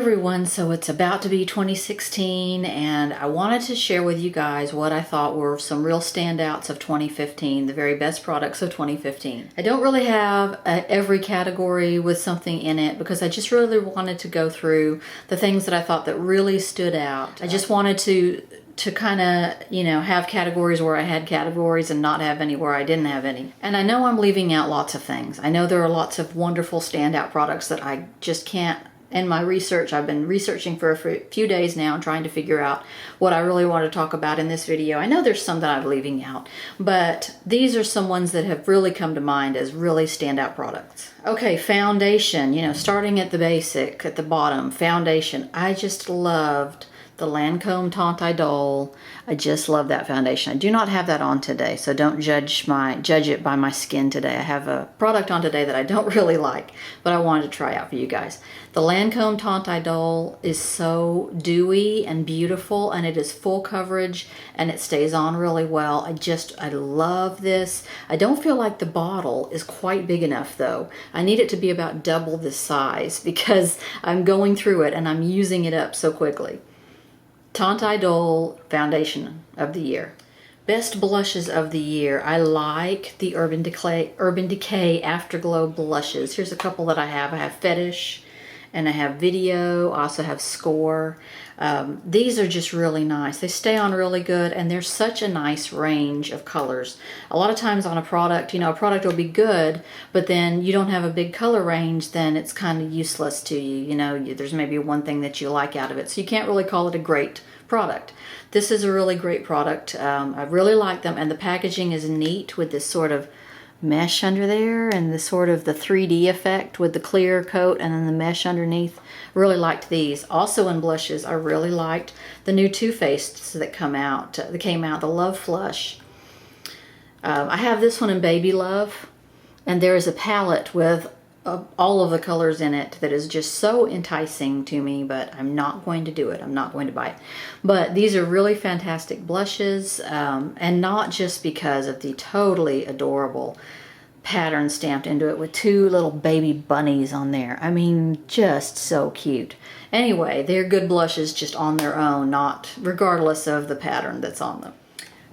everyone, so it's about to be 2016 and I wanted to share with you guys what I thought were some real standouts of 2015, the very best products of 2015. I don't really have every category with something in it because I just really wanted to go through the things that I thought that really stood out. I just wanted to kind of, have categories where I had categories and not have any where I didn't have any. And I know I'm leaving out lots of things. I know there are lots of wonderful standout products that I just can't. In my research, I've been researching for a few days now, trying to figure out what I really want to talk about in this video. I know there's some that I'm leaving out, but these are some ones that have really come to mind as really standout products. Okay, foundation, starting at the basic, at the bottom, foundation. I just loved the Lancome Teint Idole. I just love that foundation. I do not have that on today, so don't judge it by my skin today. I have a product on today that I don't really like, but I wanted to try out for you guys. The Lancome Teint Idole is so dewy and beautiful, and it is full coverage, and it stays on really well. I love this. I don't feel like the bottle is quite big enough though. I need it to be about double this size because I'm going through it and I'm using it up so quickly. Teint Idole Foundation of the Year. Best blushes of the year. I like the Urban Decay Afterglow blushes. Here's a couple that I have. I have Fetish and I have Video. I also have Score. These are just really nice. They stay on really good and there's such a nice range of colors. A lot of times on a product, a product will be good, but then you don't have a big color range, then it's kind of useless to you. There's maybe one thing that you like out of it. So you can't really call it a great product. This is a really great product. I really like them, and the packaging is neat with this sort of mesh under there and the sort of the 3D effect with the clear coat and then the mesh underneath. Really liked these. Also in blushes, I really liked the new Too Faced that came out, the Love Flush. I have this one in Baby Love, and there is a palette with all of the colors in it that is just so enticing to me, but I'm not going to do it. I'm not going to buy it. But these are really fantastic blushes, and not just because of the totally adorable pattern stamped into it with two little baby bunnies on there. I mean, just so cute. Anyway, they're good blushes just on their own, not regardless of the pattern that's on them.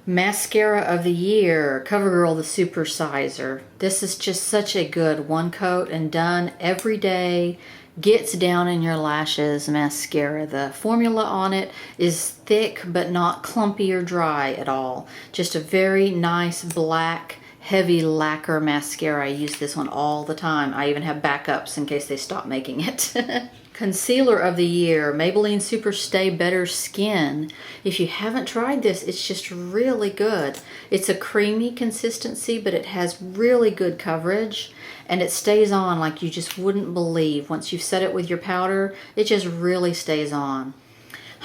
Mascara of the Year, CoverGirl the Super Sizer. This is just such a good one coat and done every day, gets down in your lashes mascara. The formula on it is thick but not clumpy or dry at all. Just a very nice black heavy lacquer mascara. I use this one all the time. I even have backups in case they stop making it. Concealer of the Year, Maybelline Super Stay Better Skin. If you haven't tried this, it's just really good. It's a creamy consistency, but it has really good coverage, and it stays on like you just wouldn't believe. Once you've set it with your powder, it just really stays on.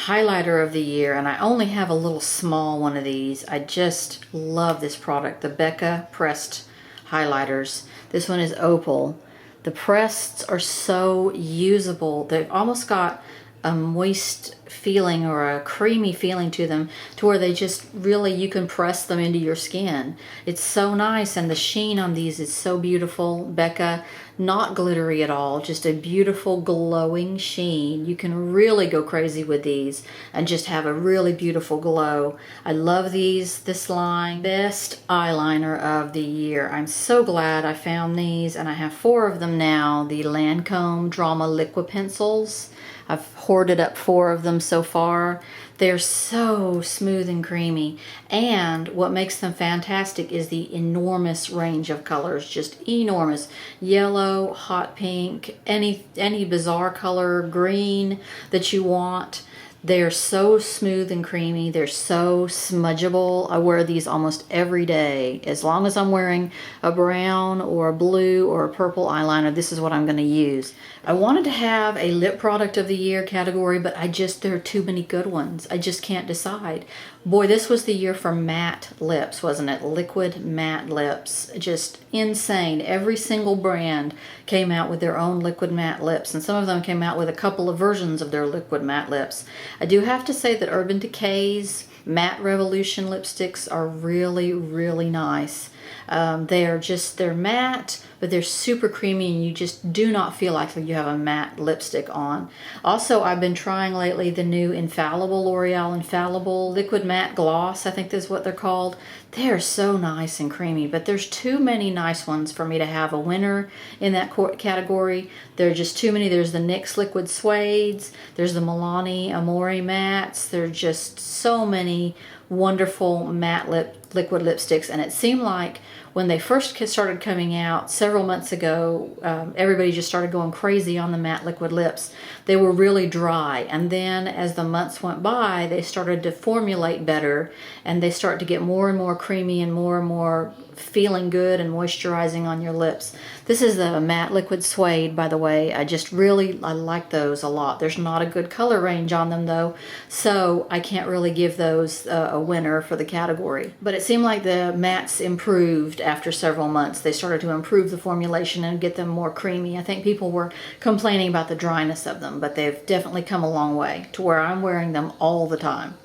Highlighter of the Year, and I only have a little small one of these. I just love this product, the Becca Pressed Highlighters. This one is Opal. The pressed are so usable. They've almost got a moist feeling or a creamy feeling to them, to where they just really, you can press them into your skin. It's so nice, and the sheen on these is so beautiful. Becca, not glittery at all, just a beautiful glowing sheen. You can really go crazy with these and just have a really beautiful glow. I love this line. Best eyeliner of the year. I'm so glad I found these, and I have 4 of them now. The Lancome Drama Liquid Pencils. I've hoarded up 4 of them so far. They're so smooth and creamy, and what makes them fantastic is the enormous range of colors, just enormous. Yellow, hot pink, any bizarre color, green that you want. They're so smooth and creamy. They're so smudgeable. I wear these almost every day. As long as I'm wearing a brown or a blue or a purple eyeliner, this is what I'm going to use. I wanted to have a lip product of the year category, but there are too many good ones. I just can't decide. Boy, this was the year for matte lips, wasn't it? Liquid matte lips. Just insane. Every single brand came out with their own liquid matte lips, and some of them came out with a couple of versions of their liquid matte lips. I do have to say that Urban Decay's Matte Revolution lipsticks are really, really nice. They're matte, but they're super creamy, and you just do not feel like you have a matte lipstick on. Also, I've been trying lately the new Infallible, L'Oreal Infallible Liquid Matte Gloss, I think that's what they're called. They are so nice and creamy, but there's too many nice ones for me to have a winner in that category. There are just too many. There's the NYX Liquid Suedes, there's the Milani Amore Mattes. There are just so many wonderful matte liquid lipsticks, and it seemed like when they first started coming out several months ago, everybody just started going crazy on the matte liquid lips. They were really dry, and then as the months went by, they started to formulate better, and they start to get more and more creamy and more feeling good and moisturizing on your lips. This is the matte liquid suede, by the way. I like those a lot. There's not a good color range on them though, so I can't really give those a winner for the category. But it seemed like the mattes improved after several months. They started to improve the formulation and get them more creamy. I think people were complaining about the dryness of them, but they've definitely come a long way to where I'm wearing them all the time.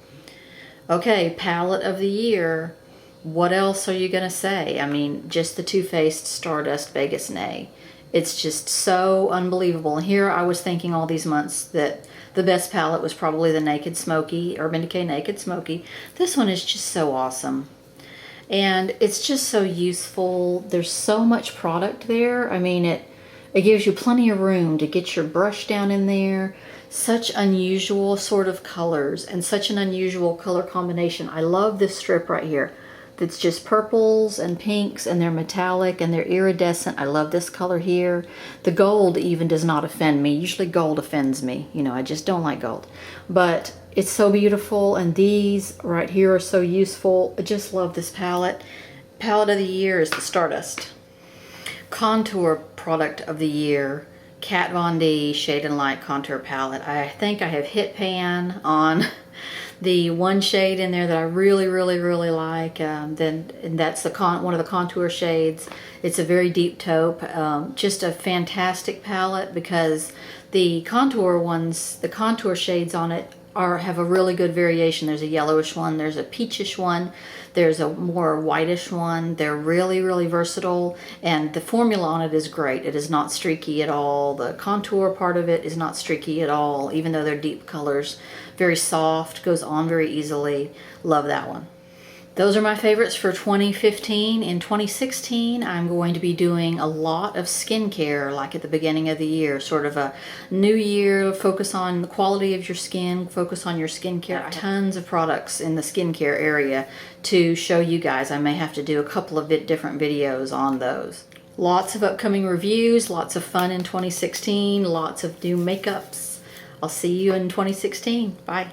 Okay, palette of the year. What else are you going to say? I mean, just the Too Faced Stardust Vegas Nay. It's just so unbelievable. And here I was thinking all these months that the best palette was probably the Naked Smoky, Urban Decay Naked Smoky. This one is just so awesome. And it's just so useful. There's so much product there. I mean, it gives you plenty of room to get your brush down in there. Such unusual sort of colors and such an unusual color combination. I love this strip right here. That's just purples and pinks, and they're metallic and they're iridescent. I love this color here. The gold even does not offend me. Usually gold offends me. You know, I just don't like gold. But it's so beautiful, and these right here are so useful. I just love this palette. Palette of the year is the Stardust. Contour product of the year, Kat Von D Shade and Light Contour Palette. I think I have hit pan on the one shade in there that I really like, and that's one of the contour shades. It's a very deep taupe, just a fantastic palette, because the contour shades on it have a really good variation. There's a yellowish one, there's a peachish one, there's a more whitish one. They're really versatile, and the formula on it is great. It is not streaky at all. The contour part of it is not streaky at all, even though they're deep colors. Very soft, goes on very easily. Love that one. Those are my favorites for 2015. In 2016, I'm going to be doing a lot of skincare, like at the beginning of the year, sort of a new year, focus on the quality of your skin, focus on your skincare. Tons of products in the skincare area to show you guys. I may have to do a couple of different videos on those. Lots of upcoming reviews, lots of fun in 2016, lots of new makeups. I'll see you in 2016. Bye.